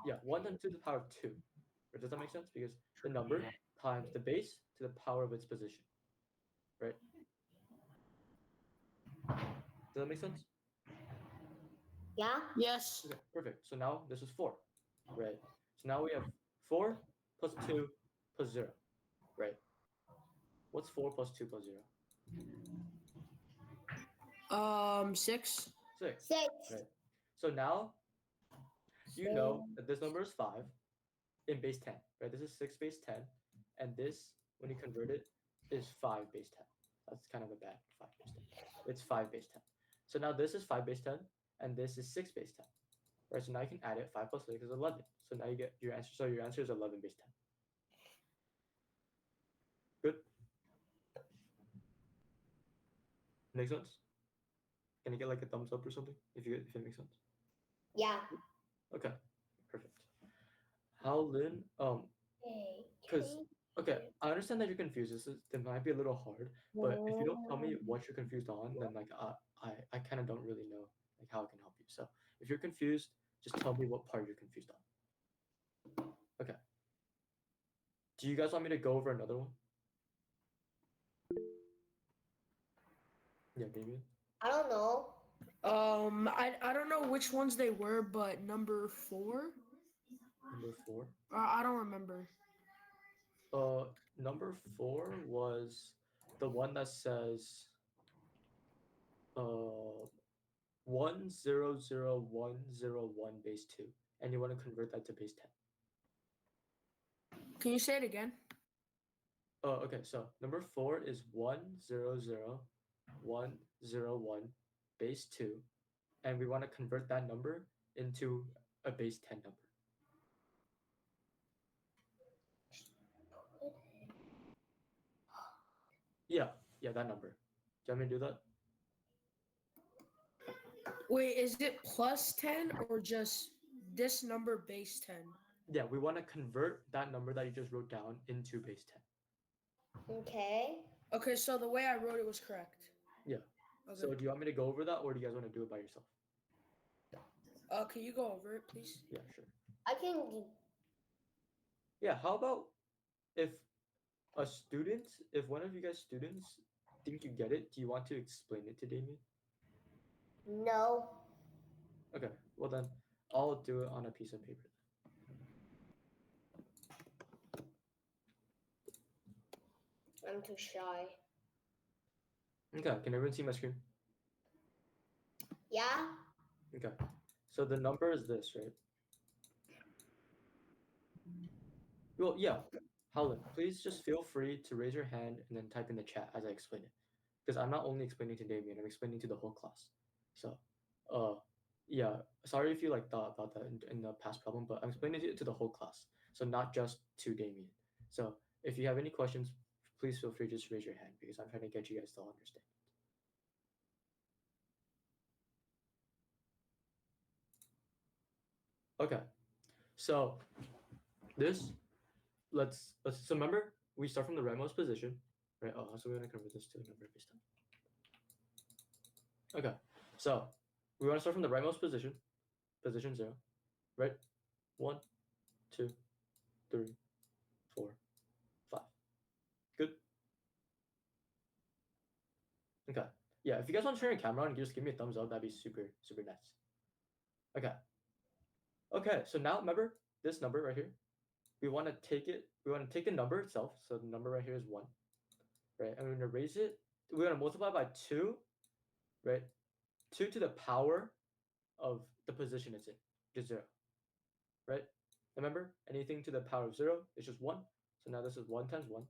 yeah, 1 times 2 to the power of 2. Right? Does that make sense? Because the number times the base to the power of its position, right? Does that make sense? Yeah. Yes. Okay, perfect. So now this is 4, right? So now we have 4 plus 2 plus 0, right? What's 4 plus 2 plus 0? 6. 6, 6. right? So now you know that this number is 5 in base 10, right? This is 6 base 10, and this, when you convert it, is 5 base 10. That's kind of a bad 5 base 10. It's 5 base 10. So now this is 5 base 10, and this is 6 base 10, right? So now you can add it. 5 plus 6 is 11. So now you get your answer. So your answer is 11 base 10. Good. Makes sense? Can you get like a thumbs up or something if it makes sense? Yeah. Okay, perfect. How Lin? Because okay, I understand that you're confused. It might be a little hard, but if you don't tell me what you're confused on, then like I kind of don't really know like how I can help you. So if you're confused, just tell me what part you're confused on. Okay. Do you guys want me to go over another one? Yeah, maybe. I don't know. I don't know which ones they were, but number 4. Number 4. I don't remember. Number 4 was the one that says 100101 base 2, and you want to convert that to base 10. Can you say it again? Okay, so number 4 is 100101 base 2, and we want to convert that number into a base 10 number. Yeah, that number. Do you want me to do that? Wait, is it plus 10 or just this number base 10? Yeah, we want to convert that number that you just wrote down into base 10. Okay. Okay, so the way I wrote it was correct. Yeah. Okay. So do you want me to go over that, or do you guys want to do it by yourself? Can you go over it, please? Yeah, sure. I can. Yeah, how about if if one of you guys students think you get it, do you want to explain it to Damien? No. Okay, well then I'll do it on a piece of paper. I'm too shy. Okay, can everyone see my screen? Yeah. Okay, so the number is this, right? Well, yeah. Howlin, please just feel free to raise your hand and then type in the chat as I explain it. Because I'm not only explaining to Damien, I'm explaining to the whole class. So, yeah, sorry if you like thought about that in the past problem, but I'm explaining it to the whole class. So not just to Damien. So if you have any questions, please feel free to just raise your hand because I'm trying to get you guys to all understand. Okay, so this let's so remember we start from the rightmost position, right? Oh, so we're gonna convert this to a number based on. Okay, so we want to start from the rightmost position, position 0, right? 1, 2, 3, 4, 5. Good. Okay. Yeah, if you guys want to turn your camera on, just give me a thumbs up. That'd be super nice. Okay. Okay, so now remember this number right here. We want to take the number itself. So the number right here is 1, right? And we're going to raise it. We're going to multiply by 2, right? 2 to the power of the position it's in, which is 0, right? Remember, anything to the power of 0 is just 1. So now this is 1 times 1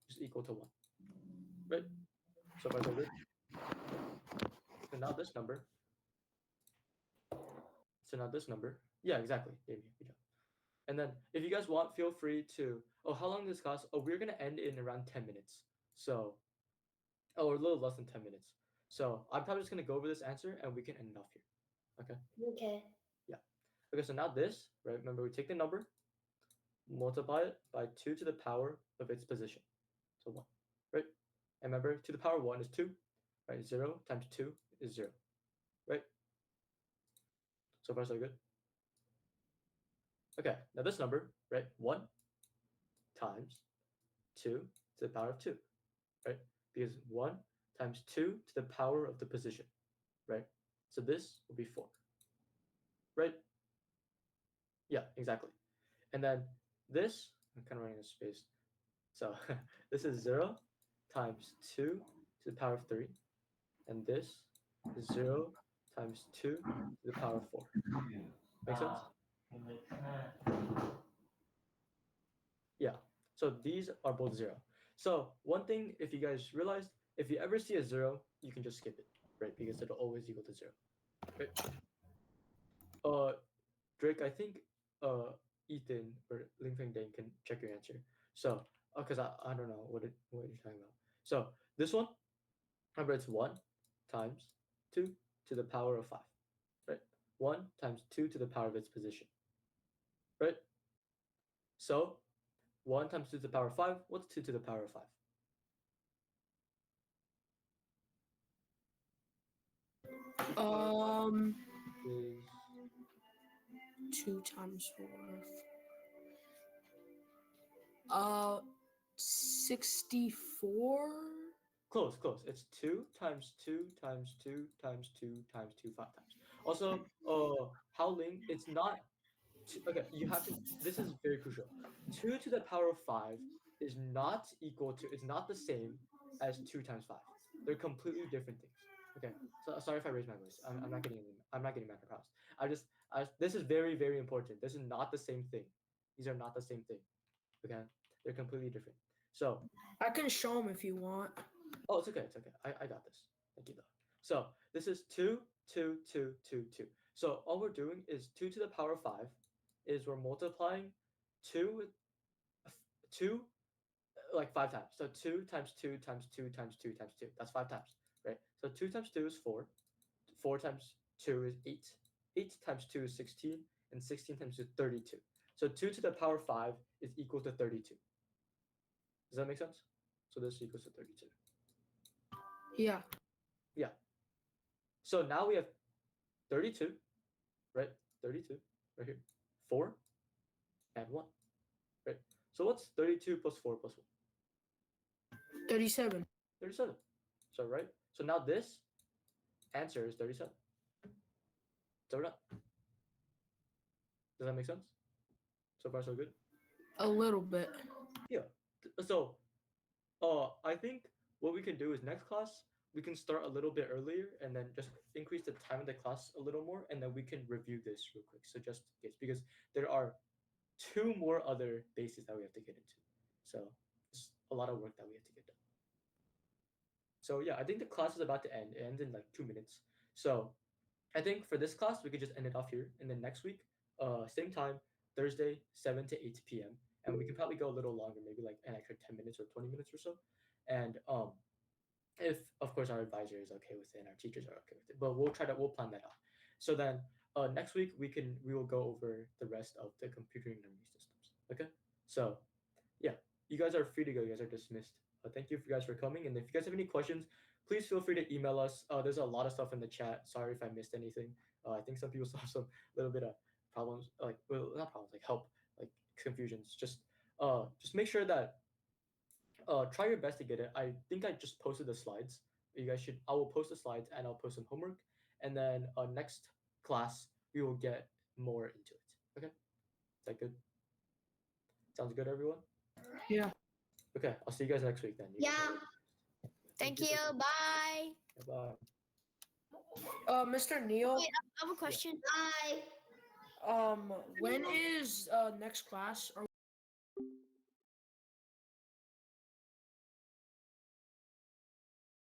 is equal to 1, right? So far so good. So now this number, yeah, exactly. Good job. And then if you guys want, feel free to, how long does this class? We're going to end in around 10 minutes. So, or a little less than 10 minutes. So I'm probably just going to go over this answer and we can end it off here. Okay? Okay. Yeah. Okay, so now this, right? Remember, we take the number, multiply it by 2 to the power of its position. So 1, right? And remember, 2 to the power of 1 is 2, right? 0 times 2 is 0, right? So far, so good. Okay, now this number, right? 1 times 2 to the power of 2, right? Because 1 times 2 to the power of the position, right? So this will be 4, right? Yeah, exactly. And then this, I'm kind of running out of space. So this is 0 times 2 to the power of 3. And this is 0 times 2 to the power of 4. Make sense? Yeah. So these are both 0. So one thing, if you guys realized, if you ever see a 0, you can just skip it, right? Because it'll always equal to 0, right? Drake, I think Ethan or Ling Feng Dang can check your answer. So because I don't know what you're talking about. So this one, remember it's 1 times 2 to the power of 5, right? 1 times 2 to the power of its position, right? So 1 times 2 to the power of 5, what's 2 to the power of 5? Is 2 times 4. 64. close, close. It's 2 times 2 times 2 times 2 times 2 5 times. Also, Hao Ling, it's not okay, you have to. This is very crucial. 2 to the power of 5 is not equal to. It's not the same as 2 times 5. They're completely different things. Okay, so sorry if I raise my voice. I'm not getting. I'm not getting mad. I promise. This is very very important. This is not the same thing. These are not the same thing. Okay, they're completely different. So I can show them if you want. oh, it's okay. It's okay. I got this. Thank you though. So this is 2, 2, 2, 2, 2. So all we're doing is 2 to the power of 5 is we're multiplying 2 with 2 like 5 times. So 2 times 2 times 2 times 2 times 2. That's 5 times, right? So 2 times 2 is 4. 4 times 2 is 8. 8 times 2 is 16. And 16 times 2 is 32. So 2 to the power of 5 is equal to 32. Does that make sense? So this equals to 32. Yeah. Yeah. So now we have 32, right? 32 right here. 4 and 1, right? So what's 32 plus 4 plus 1? 37. 37. So, right? So now this answer is 37. So we're done. Does that make sense? So far, so good? A little bit. Yeah. So, I think what we can do is next class, we can start a little bit earlier and then just increase the time of the class a little more, and then we can review this real quick. So just in case, because there are 2 more other bases that we have to get into. So it's a lot of work that we have to get done. So yeah, I think the class is about to end. It ends in like 2 minutes. So I think for this class, we could just end it off here. And then next week, same time, Thursday, 7 to 8 p.m. And we can probably go a little longer, maybe like an extra 10 minutes or 20 minutes or so. And if of course our advisor is okay with it and our teachers are okay with it, but we'll plan that out. So then next week we will go over the rest of the computer memory systems. Okay. So yeah, you guys are free to go. You guys are dismissed. Thank you for guys for coming. And if you guys have any questions, please feel free to email us. There's a lot of stuff in the chat. Sorry if I missed anything. I think some people saw some little bit of problems, like well, not problems, like help, like confusions. Just make sure that try your best to get it. I think I just posted the slides. You guys should. I will post the slides and I'll post some homework. And then next class we will get more into it. Okay, is that good? Sounds good, everyone. Yeah. Okay, I'll see you guys next week then. You guys Yeah. are- Thank you you. for coming. Bye. Bye. Mr. Neil, Wait, I have a question. Bye. when is next class? Are